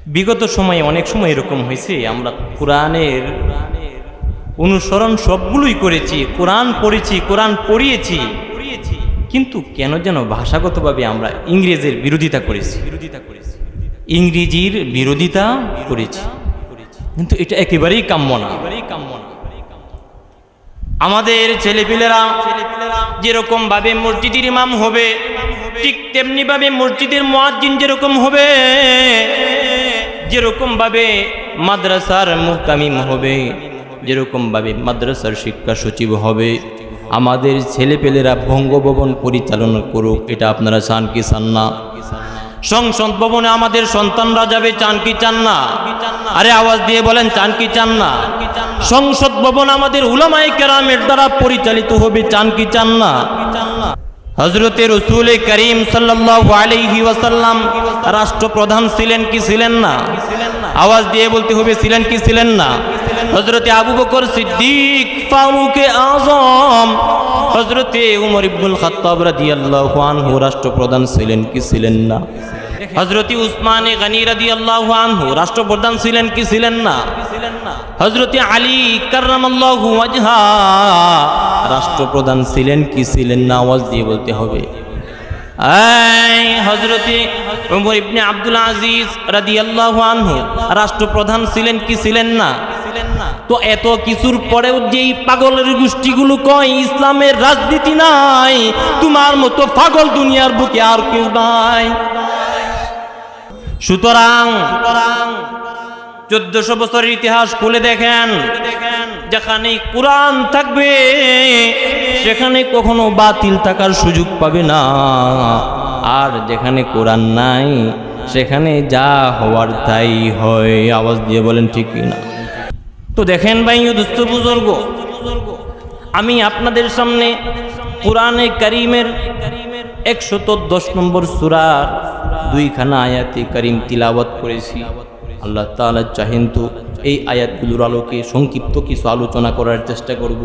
বিগত সময়ে অনেক সময় এরকম হয়েছে, আমরা কোরআনের অনুসরণ সবগুলোই করেছি, কোরআন পড়েছি, কোরআন পড়িয়েছি, কিন্তু কেন যেন ভাষাগতভাবে আমরা ইংরেজের বিরোধিতা করেছি, ইংরেজির বিরোধিতা করেছি, কিন্তু এটা একেবারেই কাম্য না। আমাদের ছেলেপিলেরা যেরকম ভাবে মসজিদের ইমাম হবে, ঠিক তেমনি ভাবে মসজিদের মুয়াজ্জিন যেরকম হবে, যেরকম ভাবে মাদ্রাসার মুহতামিম হবে, যেরকম ভাবে মাদ্রাসার শিক্ষা সচিব হবে, আমাদের ছেলেপেলেরা বঙ্গভবন পরিচালনা করুক, এটা আপনারা চান কি চান না? সংসদ ভবনে আমাদের সন্তানরা যাবে, চান কি চান না? আরে আওয়াজ দিয়ে বলেন, চান কি চান না? সংসদ ভবন আমাদের উলামায়ে কেরামের দ্বারা পরিচালিত হবে, চান কি চান না? হযরতে রাসূল করিম সাল্লাল্লাহু আলাইহি ওয়াসাল্লাম রাষ্ট্রপ্রধান ছিলেন কি ছিলেন না? আওয়াজ দিয়ে বলতে হবে, ছিলেন কি ছিলেন না? হযরতে আবু বকর সিদ্দিক ফারুক আযম, হযরতে উমর ইবনুল খাত্তাব রাদিয়াল্লাহু আনহু রাষ্ট্রপ্রধান ছিলেন কি ছিলেন না? হযরতে উসমান গনি রাদিয়াল্লাহু আনহু রাষ্ট্রপ্রধান ছিলেন কি ছিলেন না? হযরতে আলী কাররামাল্লাহু ওয়াজহা রাষ্ট্রপ্রধান ছিলেন কি ছিলেন না? আওয়াজ দিয়ে বলতে হবে। এই হযরতে উমর ইবনে আব্দুল আজিজ রাদিয়াল্লাহু আনহু রাষ্ট্রপ্রধান ছিলেন কি ছিলেন না? তো এত কিছুর পরেও যেই পাগলের গোষ্ঠীগুলো কয় ইসলামের রাজনীতি নাই, তোমার মতো পাগল দুনিয়ার বুকে আর কেউ নাই। সুতরাং 1400 বছরের ইতিহাস খুলে দেখেন, যেখানে কোরআন থাকবে সেখানে কখনো বাতিল থাকার সুযোগ পাবে না, আর যেখানে কোরআন নাই সেখানে যা হওয়ার তাই হয়। আওয়াজ দিয়ে বলেন ঠিক কিনা? তো দেখেন ভাই ও দুস্থ বুজুর্গ, আমি আপনাদের সামনে কোরআনে কারীমের 110 নম্বর সূরার 2খানা আয়াতে কারীম তিলাওয়াত করেছি। আল্লাহ তাআলা চাহেন তো এই আয়াতগুলোর আলোকে সংক্ষিপ্ত কিছু আলোচনা করার চেষ্টা করব।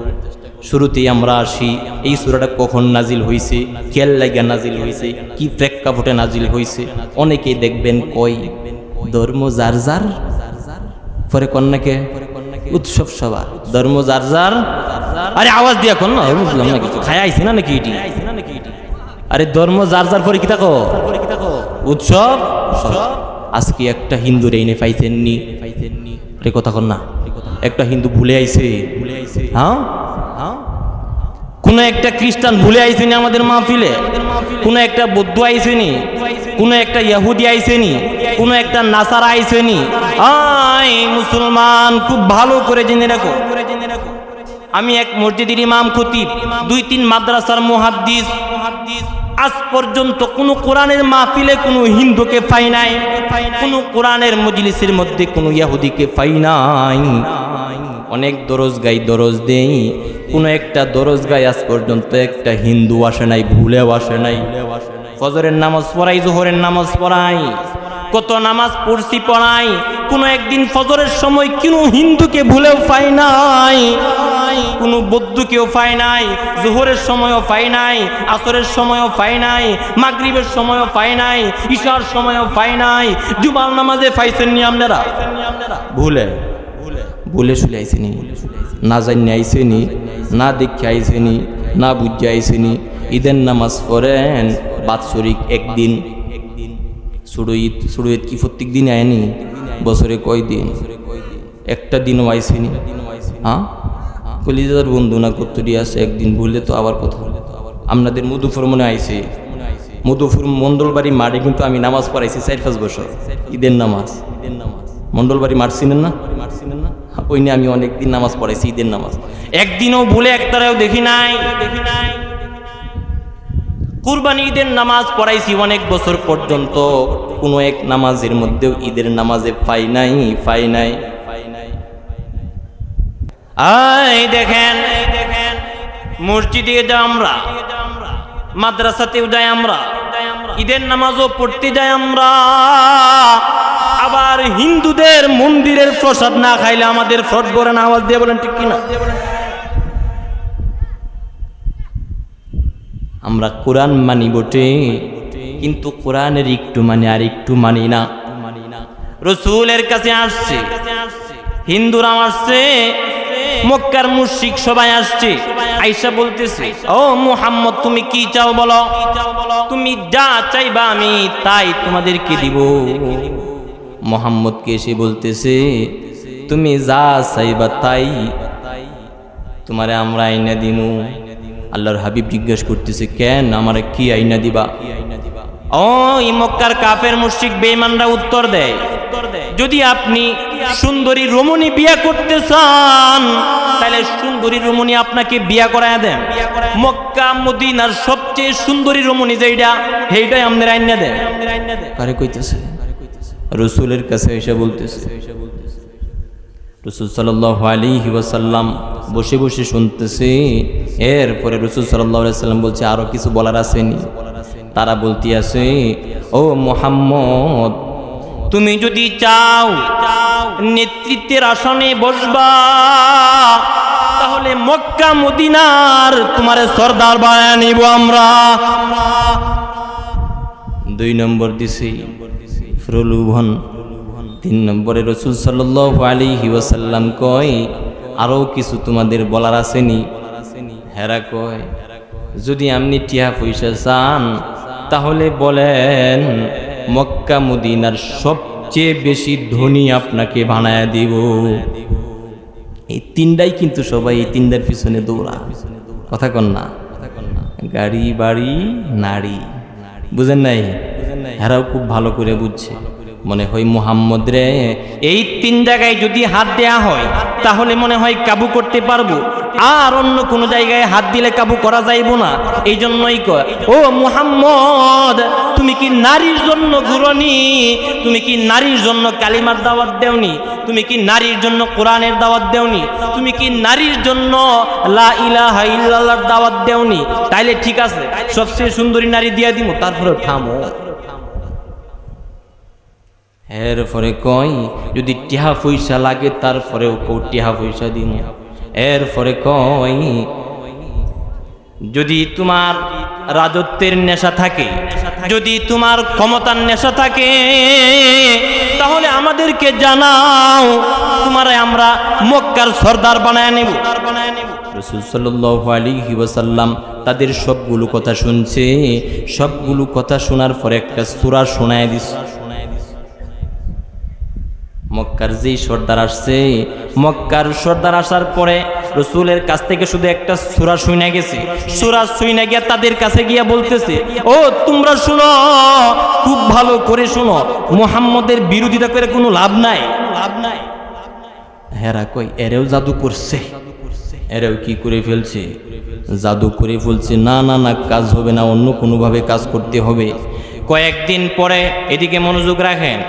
শুরুতেই আমরা আসি, এই সূরাটা কখন নাজিল হয়েছে, খেয়াল লাগিয়া নাজিল হয়েছে, কি প্রেক্ষাপটে নাজিল হয়েছে। অনেকেই দেখবেন কই ধর্ম যার যার, পরে কন্যাকে উৎসব সবার, ধর্ম যার যার। আরে আওয়াজ দিয়া কন না, বুঝলাম না কিছু খায় আইছি না নাকি এটি? আরে ধর্ম যার যার পরে কি থাকো উৎসব। আজকে একটা হিন্দুর এনে পাইছেননি, আরে কথা কন না, একটা হিন্দু ভুলে আইছে, হ্যাঁ কোন একটা খ্রিস্টান ভুলে আইছেনি আমাদের মাহফিলে, কোন একটা বৌদ্ধ আইছেনি, কোন একটা ইহুদি আইছেনি, কোন একটা নাসারা আইছেনি। আয় মুসলমান, খুব ভালো করে জেনে রাখো, আমি এক মসজিদের ইমাম খতিব, 2-3 মাদ্রাসার মুহাদ্দিস, আজ পর্যন্ত কোনো কোরআনের মাহফিলে কোনো হিন্দুকে পাই নাই, কোনো কোরআনের মজলিসের মধ্যে কোনো ইহুদিকে পাই নাই। অনেক দরজ গাই, দরজ দেই, কোনো একটা দরজ গাই আজ পর্যন্ত একটা হিন্দু আসে নাই, ভুলেও আসে নাই। ফজরের নামাজ পড়াই, জোহরের নামাজ পড়াই, কত নামাজ পড়ছি পড়াই, কোনো একদিন ফজরের সময় কোনো হিন্দুকে ভুলেও পাই নাই, কোনো বৌদ্ধকেও পাই নাই, জোহরের সময়ও পাই নাই, আসরের সময়ও পাই নাই, মাগরিবের সময়ও পাই নাই, ইশার সময়ও পাই নাই। জুমার নামাজে পাইছেননি আপনারা? ভুলে ভুলে শুলে আইসেনি, না জানি আইসেনি, না দেখে আইসেনি, না বুঝে আইসেনি। ঈদের নামাজ পড়েন বাৎসরিক একদিন, ছোটো ঈদ কি প্রত্যেক দিন আয়নি? বছরে কয় দিন? একটা দিনও আইসেনি। হ্যাঁ কলিজার বন্ধু না কত্তরি আছে, একদিন ভুলে তো আবার কথা। আপনাদের মধুপুর মনে আইছে, মধুপুর মন্ডলবাড়ি মাঠে কিন্তু আমি নামাজ পড়াইছি 4-5 বছর, ঈদের নামাজ। মন্ডলবাড়ি মাঠ চিনেন না? ওই নিয়ে আমি অনেকদিন নামাজ পড়াইছি, ঈদের নামাজ একদিনও ভুলে একটারেও দেখি নাই। কুরবানি ঈদের নামাজ পড়াইছি অনেক বছর পর্যন্ত, কোনো এক নামাজের মধ্যেও ঈদের নামাজে পাই নাই। আয় দেখেন, মসজিদে যাই আমরা, মাদ্রাসাতেও যাই আমরা, ঈদের নামাজও পড়তে যাই আমরা, আবার হিন্দুদের মন্দিরের প্রসাদ না খাইলে আমাদের ফট করে না। আওয়াজ দিয়ে বলেন ঠিক কিনা? আমরা কোরআন মানি বটে, কিন্তু কোরআনের একটু মানি আর একটু মানি না। রসুলের কাছে আসছে, হিন্দুরা আসছে, মক্কার মুশরিক সবাই আসছে। আয়েশা বলতেছে, ও মুহাম্মদ তুমি কি চাও বলো, তুমি যা চাইবা আমি তাই তোমাদেরকে দিব। মুহাম্মদকে এসে বলতেছে, তুমি যা চাইবা তাই তোমারে আমরা আইনা দিমু। আল্লাহর হাবিব জিজ্ঞাসা করতেছে, কেন, আমারে কি আইনা দিবা? ওই মক্কার কাফের মুশরিক বেঈমানরা উত্তর দেয়, যদি আপনি সুন্দরী রমণী বিয়ে করতে চান তাহলে সুন্দরী রমণী আপনাকে বিয়ে করায় দেন। মক্কা মদিনার সবচেয়ে সুন্দরী রমণী যেইটা সেইটাই আমাদের আইনা দেন। কারে কইতেছে? রাসূলের কাছে এসে বলতেছে। রাসূল সাল্লাল্লাহু আলাইহি ওয়াসাল্লাম বসে বসে শুনতেছে। এরপরে রাসূল সাল্লাল্লাহু আলাইহি ওয়াসাল্লাম বলছে, আরো কিছু বলার আসেনি? তারা বলতে আছে, ও মুহাম্মদ তুমি যদি চাও নেতৃত্বের আসনে বসবা তাহলে মক্কা মদিনার তোমারে সরদার বানায় নিব আমরা। 2 নম্বর দিছি প্রলোভন। 3 নম্বরে রাসূল সাল্লাল্লাহু আলাইহি ওয়াসাল্লাম কয়, আরো কিছু তোমাদের বলার আসেনি? হেরা কয়, যদি আপনি টিয়া পয়সা চান তাহলে বলেন, মক্কা মদিনার সবচেয়ে বেশি ধনী আপনাকে বানায় দিব। এই তিনটাই কিন্তু সবাই এই তিনটার পিছনে দৌড়া। কথা কন না? গাড়ি বাড়ি নারী, বুঝেন নাই? এরাও খুব ভালো করে বুঝছে। মনে হয় মুহাম্মদ রে এই 3 জায়গায় যদি হাত দেয়া হয় তাহলে মনে হয় কাবু করতে পারবো, আর অন্য কোনো জায়গায় হাত দিলে কাবু করা যাইব না। এই জন্যই কয়, ও মুহাম্মদ তুমি কি নারীর জন্য ঘুরনি? তুমি কি নারীর জন্য কালিমার দাওয়াত দেওনি? তুমি কি নারীর জন্য কোরআনের দাওয়াত দেওনি? তুমি কি নারীর জন্য লা ইলাহা ইল্লাল্লাহর দাওয়াত দেওনি? তাইলে ঠিক আছে, সবচেয়ে সুন্দরী নারী দিয়া দিব, তারপরে থামো। এরপরে কয়, যদি টিহা পয়সা লাগে তারপরেও টিহা পয়সা দিব। এরপরে কয়, যদি তোমার রাজত্বের নেশা থাকে, যদি তোমার ক্ষমতার নেশা থাকে তাহলে আমাদেরকে জানাও, তোমারে আমরা মক্কার সরদার বানায় নেব। রাসূল সাল্লাল্লাহু আলাইহি ওয়াসাল্লাম তাদের সবগুলো কথা শুনছে। সবগুলো কথা শোনার পরে একটা সূরা শোনায় দিছে। মক্কার যেই সর্দার আসছে, মক্কার সর্দার আসার পরে রসুলের কাছ থেকে শুধু একটা সূরা শুনে গেছে। সূরা শুনে গিয়া তাদের কাছে গিয়া বলতেছে, ও তোমরা শুনো, খুব ভালো করে শুনো, মুহাম্মদের বিরোধিতা করে কোনো লাভ নাই, লাভ নাই। হেরা কই, এরেও জাদু করছে, এরেও কি করে ফেলছে? জাদু করে ফেলছে। না না না, কাজ হবে না, অন্য কোনোভাবে কাজ করতে হবে। কয়েকদিন পরে, এদিকে মনোযোগ রাখেন,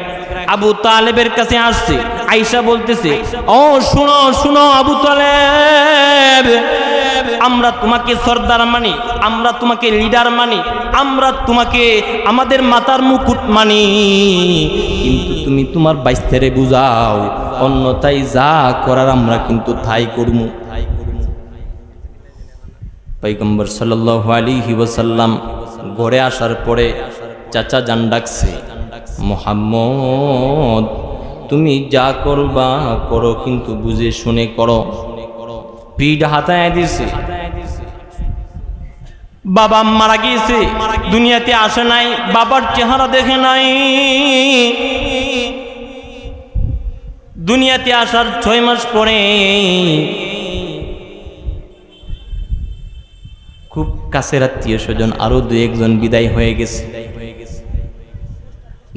আবু তালেবের কাছে আসছে। আয়েশা বলতেছে, ও শুনো শুনো আবু তালেব, আমরা তোমাকে সর্দার মানি, আমরা তোমাকে লিডার মানি, আমরা তোমাকে আমাদের মাথার মুকুট মানি, কিন্তু তুমি তোমার বাইস্তারে বুঝাও, অন্যথায় যা করার আমরা কিন্তু তাই করবো। পয়গম্বর সাল্লাল্লাহু আলাইহি ওয়াসাল্লাম ঘরে আসার পরে চাচা জান ডাকছে, মুহাম্মদ তুমি যা করবা করো, কিন্তু বুঝে শুনে করো। পিঠ হাতায় দিছে। বাবা মারা গিয়েছে, দুনিয়াতে আসে নাই, বাবার চেহারা দেখে নাই। দুনিয়াতে আসার 6 মাস পরে খুব কাছের আত্মীয় স্বজন আরো 2-1 জন বিদায় হয়ে গেছে।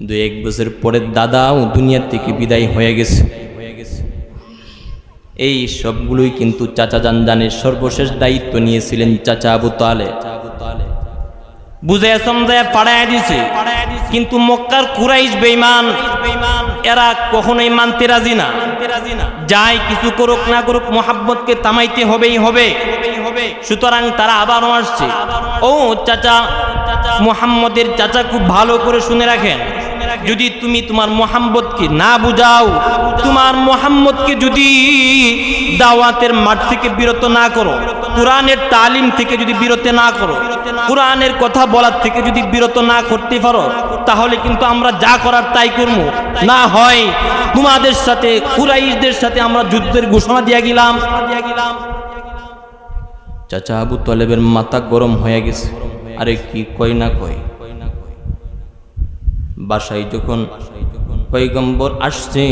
2-1 বছর পরে দাদাও দুনিয়া থেকে বিদায় হয়ে গেছে। এই সবগুলোই কিন্তু চাচা জানজানের সর্বশেষ দায়িত্ব নিয়েছিলেন চাচা আবু তালেব। বুঝে সমঝায় পাড়ায় দিছে, কিন্তু মক্কার কুরাইশ বেঈমান, এরা কখনোই মানতে রাজি না। যাই কিছু করুক না করুক, মুহাম্মদকে থামাইতে হবেই হবে। সুতরাং তারা আবারও আসছে। ও চাচা, মুহাম্মদের চাচা খুব ভালো করে শুনে রাখেন, যদি তুমি তোমার মুহাম্মদকে না বুঝাও, তোমার মুহাম্মদকে যদি দাওয়াতের মাঠ থেকে বিরত না করো, কোরআনের তালিম থেকে যদি বিরত না করো, কোরআনের কথা বলার থেকে যদি বিরত না করতে পারো, তাহলে কিন্তু আমরা যা করার তাই করব। না হয় তোমাদের সাথে কুরাইশদের সাথে আমরা যুদ্ধের ঘোষণা দিয়ে গেলাম। চাচা আবু তালেবের মাথা গরম হয়ে গেছে। আরে কি কই না কই, বাসায় যখন পয়গম্বর আসছে,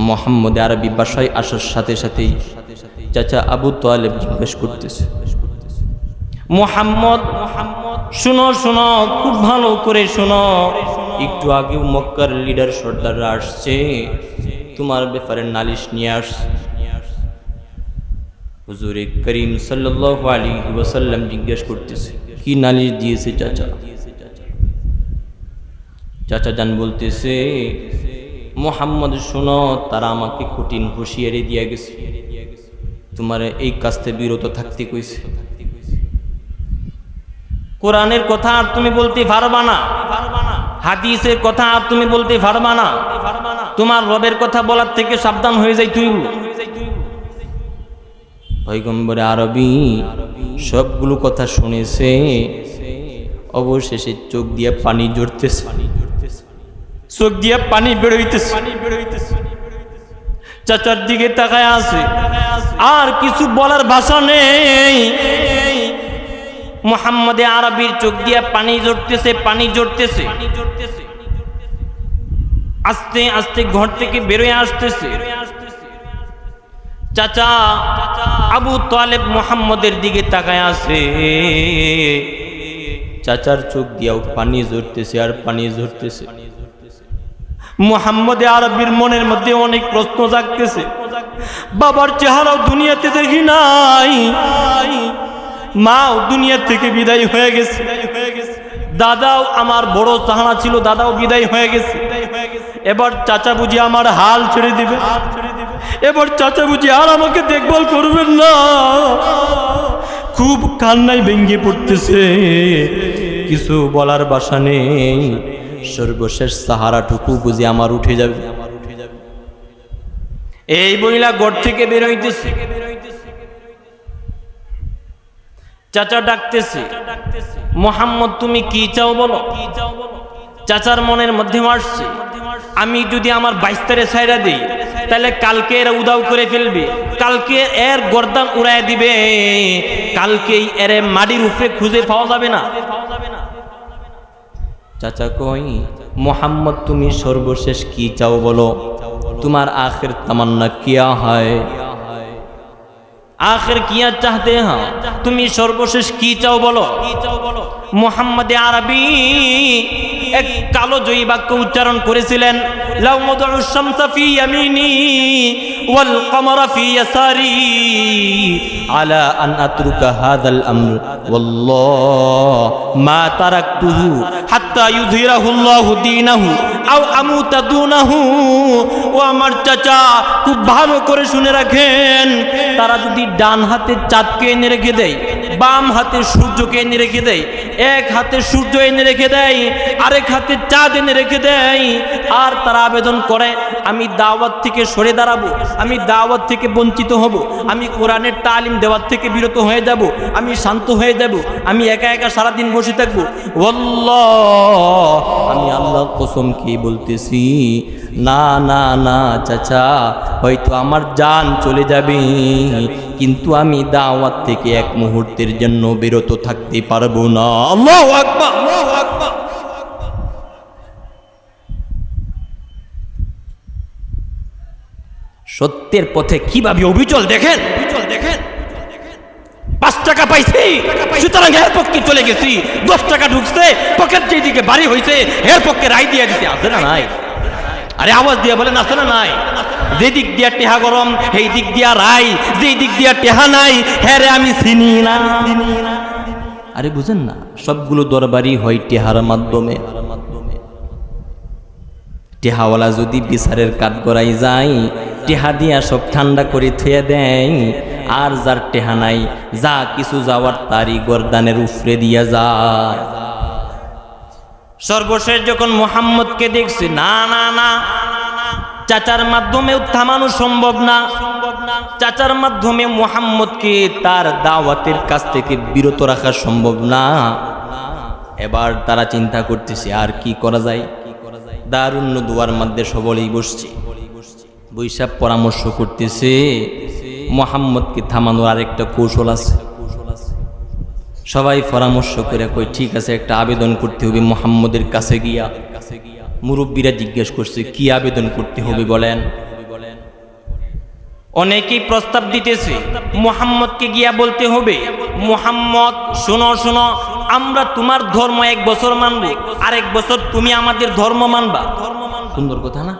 মুহাম্মদ আরবি বাসায় আসার সাথে সাথেই চাচা আবু তালেব জিজ্ঞেস করতেছে, মুহাম্মদ শুনো শুনো, খুব ভালো করে শোনো, একটু আগে মক্কার লিডার সর্দাররা আসছে, তোমার ব্যাপারে নালিশ নিয়ে আসছে। হুজুরে করিম সাল্লাল্লাহু আলাইহি ওয়াসাল্লাম জিজ্ঞেস করতেছে, কি নালিশ দিয়েছে চাচা? চাচা জান বলতেছে, মুহাম্মদ শোনো, তারা আমাকে কঠিন হুঁশিয়ারি দিয়ে গেছে, তোমার এই কাজ থেকে বিরত থাকতে কইছে। কোরআনের কথা আর তুমি বলতে পারবা না, হাদিসের কথা আর তুমি বলতে পারবা না, তোমার রবের কথা বলার থেকে সাবধান হয়ে যাই তুই। পয়গম্বর আরবি সবগুলো কথা শুনেছে, অবশেষে চোখ দিয়ে পানি ঝরতেছে, চোখ দিয়ে পানি বেরোইতেছে, চাচার দিকে তাকায় আছে, আর কিছু বলার ভাষা নেই। মুহাম্মদ আরবির চোখ দিয়ে পানি ঝরতেছে, পানি ঝরতেছে, আস্তে আস্তে ঘর থেকে বেরোয় আসতেছে। চাচা আবু তালেব মুহাম্মদের দিকে তাকায় আছে, চাচার চোখ দিয়েও পানি ঝরতেছে আর পানি ঝরতেছে। মুহাম্মদ আরবির মনের মধ্যে অনেক প্রশ্ন জাগতেছে, বাবার চেহারাও দুনিয়াতে দেখি নাই, মাও দুনিয়া থেকে বিদায় হয়ে গেছে, দাদাও আমার বড় চাহানা ছিল, দাদাও বিদায় হয়ে গেছে, এবার চাচা বুঝি আমার হাল ছেড়ে দিবে, এবার চাচা বুঝি আর আমাকে দেখভাল করবেন না। খুব কান্নায় ভেঙে পড়তেছে, কিছু বলার ভাষা নেই, সর্বশেষ সাহারাটুকু বুঝি আমার উঠে যাবে। এই বইলা ঘর থেকে বের হইতেছে, চাচা ডাকতেছে, মুহাম্মদ তুমি কি চাও বলো। চাচার মনের মধ্যে আসছে, আমি যদি আমার বাইস্তারে ছাইরা দিই, তাহলে কালকে এরা উদাও করে ফেলবে, কালকে এর গর্দান উড়ায় দিবে, কালকেই এর মাটির উপরে খুঁজে পাওয়া যাবে না। চাচা কই, মুহাম্মদ তুমি সর্বশেষ কি চাও বলো, তোমার আখির তামান্না কিয়া হয়, आखिर किया चाहते हैं, तुम्हें सर्वशेष की चाओ बोलो। मुहम्मद आरबी एक कालो जयी वाक्य उच्चारण करेছিলেন, লাউ মুদউ শামসা ফি ইয়ামিনি ওয়াল কমারা ফি ইয়াসারি আলা আন আতরুকা হাযাল আমর ওয়াল্লাহ মা তারাকতুহু হাত্তা ইউযহিরাহু আল্লাহু দীনাহু আও আমুতা দুনাহু। ও আমার চাচা খুব ভালো করে শুনে রাখেন, তারা যদি ডান হাতে চাঁদকে এনে রেখে দেয়, বাম হাতে সূর্যকে এনে রেখে দেয়, এক হাতে সূর্য এনে রেখে দেয়, আরেক হাতে চাঁদ এনে রেখে দেয়, আর তারা আবেদন করে আমি দাওয়াত থেকে সরে দাঁড়াবো, আমি দাওয়াত থেকে বঞ্চিত হব, আমি কোরআনের তালিম দেওয়ার থেকে বিরত হয়ে যাব, আমি শান্ত হয়ে যাব, আমি একা একা সারাদিন বসে থাকবো, আল্লাহ আমি আল্লাহর কসম কি বলতেছি, না না না চাচা, হয়তো আমার জান চলে যাবে, কিন্তু আমি দাওয়াত থেকে এক মুহূর্তের জন্য বিরত থাকতে পারবো না। আল্লাহু আকবার, আল্লাহু আকবার। সত্যের পথে কিভাবে অবিচল দেখেন, 5 টাকা পাইছি সুতরাং এর পক্ষে চলে গেছি, 10 টাকা ঢুকছে পকেট যেদিকে বাড়ি হয়েছে এর পক্ষে রায় দিয়ে দিছে, আছে না নাই? আরে আওয়াজ দিয়ে বলেন আছে না নাই? যে দিক দিয়া টেহা গরম সেই দিক দিয়া রায়, যে দিক দিয়া টেহা নাই হ্যাঁ রে আমি চিনি না। আরে বুঝেন না, সবগুলো দরবারই হয় টেহার মাধ্যমে। টেহাওয়ালা যদি বিচারের কাঠ গড়াই যায়, টেহা দিয়া সব ঠান্ডা করে থুয়ে দেয়, আর যার টেহা নাই যা কিছু যাওয়ার তারই গর্দানের উফরে দিয়া যায়। সর্বশেষ যখন মুহাম্মদকে দেখছে, না না না চাচার মাধ্যমেও থামানো সম্ভব না, চাচার মাধ্যমে মুহাম্মদকে তার দাওয়াতের কাছ থেকে বিরত রাখা সম্ভব না। এবার তারা চিন্তা করতেছে আর কি করা যায়। দারুন নদওয়ার মধ্যে সবলেই বসছে, বৈশাখ পরামর্শ করতেছে মুহাম্মদকে থামানোর আরেকটা কৌশল আছে। সবাই পরামর্শ করে কই ঠিক আছে, একটা আবেদন করতে হবে মুহাম্মদের কাছে গিয়া। মুরব্বীরা জিজ্ঞেস করছে কি আবেদন করতে হবে বলেন। অনেকেই প্রস্তাব দিতেছে মুহাম্মদকে গিয়া বলতে হবে, মুহাম্মদ শোনো শোনো, আমরা তোমার ধর্ম 1 বছর মানব, আরেক বছর তুমি আমাদের ধর্ম মানবা। সুন্দর কথা না?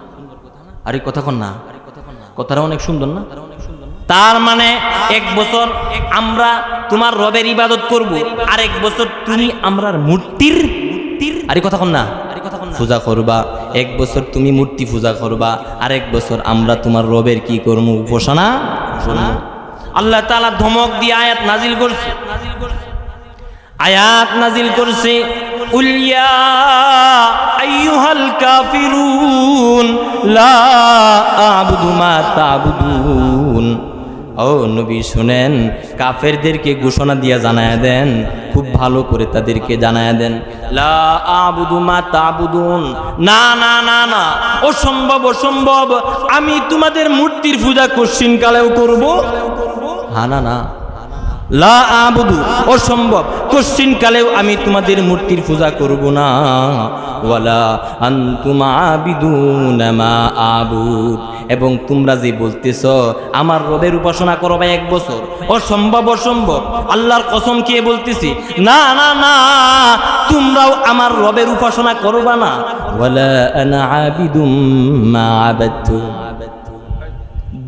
আরে কথা কন না, কথাটা অনেক সুন্দর না? তার মানে 1 বছর আমরা তোমার রবের ইবাদত করব, আরেক বছর তুমি আমরার মূর্তির আরে কথা কন না পূজা করবা। 1 বছর তুমি মূর্তি পূজা করবা, আরেক বছর আমরা তোমার রবের কি করব? উপাসনা। আল্লাহ তাআলা ধমক দিয়ে আয়াত নাজিল করছে, কুল ইয়া আইয়ুহাল কাফিরুন লা আ'বুদু মা তা'বুদুন। ও নবী শুনেন, কাফেরদেরকে ঘোষণা দিয়া জানায়া দেন, খুব ভালো করে তাদেরকে জানায়া দেন, লা আ'বুদু মা তা'বুদুন, না না না না, অসম্ভব অসম্ভব, আমি তোমাদের মূর্তির পূজা কোশ্চিন কালেও করব। হ্যাঁ না না, লা আ'বুদু অসম্ভব, কোশ্চিন কালেও আমি তোমাদের মূর্তির পূজা করব না। ওয়ালা আনতুম আবিদুনা মা আবুদ, এবং তোমরা যে বলতেছ আমার রবের উপাসনা করবা 1 বছর, অসম্ভব অসম্ভব, আল্লাহর কসম খেয়ে বলতেছি না না না, তোমরাও আমার রবের উপাসনা করবা না। ওয়ালা আনা আবিদুম মা আবাদতুম,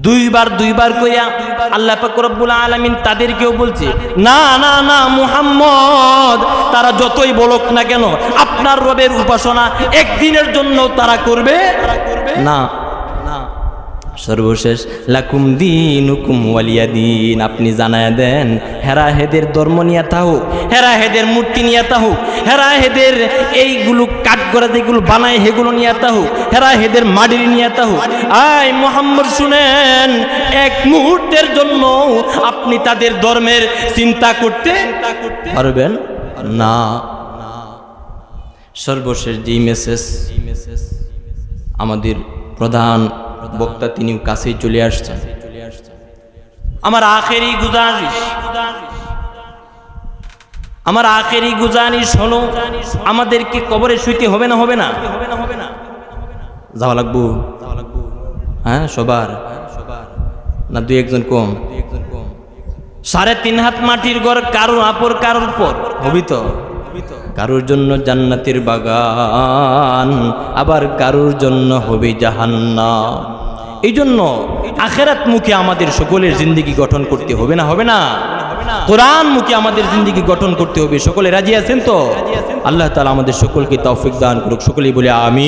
দুইবার কইয়া আল্লাহ পাক রব্বুল আলামিন তাদেরকেও বলছে না না না মুহাম্মদ, তারা যতই বলুক না কেন আপনার রবের উপাসনা একদিনের জন্য তারা করবে না। সর্বশেষ লাকুম দীনুকুম ওয়ালিয়া দীন, আপনি জানায়া দেন হেরাহেদের ধর্ম নিয়ে থাকুক, হেরাহেদের মূর্তি নিয়ে থাকুক, হেরাহেদের এইগুলো কাঠ করে যেগুলো বানায় সেগুলো নিয়ে থাকুক, হেরাহেদের মাটির নিয়ে থাকুক। আয় মুহাম্মদ শুনেন, 1 মুহূর্তের জন্য আপনি তাদের ধর্মের চিন্তা করতে পারবেন না। সর্বশেষ যে মেসেজ আমাদের প্রধান বক্তা তিনিও কাছেই চলে আসছেন, আমার আখেরি গুজারিশ হলো আমাদেরকে কবরে শুইতে হবে না? হবে না? যাওয়া লাগবো? হ্যাঁ সবার না 2-1 জন কম? 3.5 হাত মাটির ঘর কারোর আপর কারোর পর হবি তো, কারোর জন্য জান্নাতের বাগান, আবার কারোর জন্য হবে জাহান্নাম। এই জন্য আখিরাত মুখে আমাদের সকলের জিন্দেগি গঠন করতে হবে না? হবে না? কোরআন মুখে আমাদের জিন্দেগি গঠন করতে হবে। সকলে রাজি আছেন তো? আল্লাহ তাআলা আমাদের সকলকে তৌফিক দান করুক। সকলেই বলে আমিন।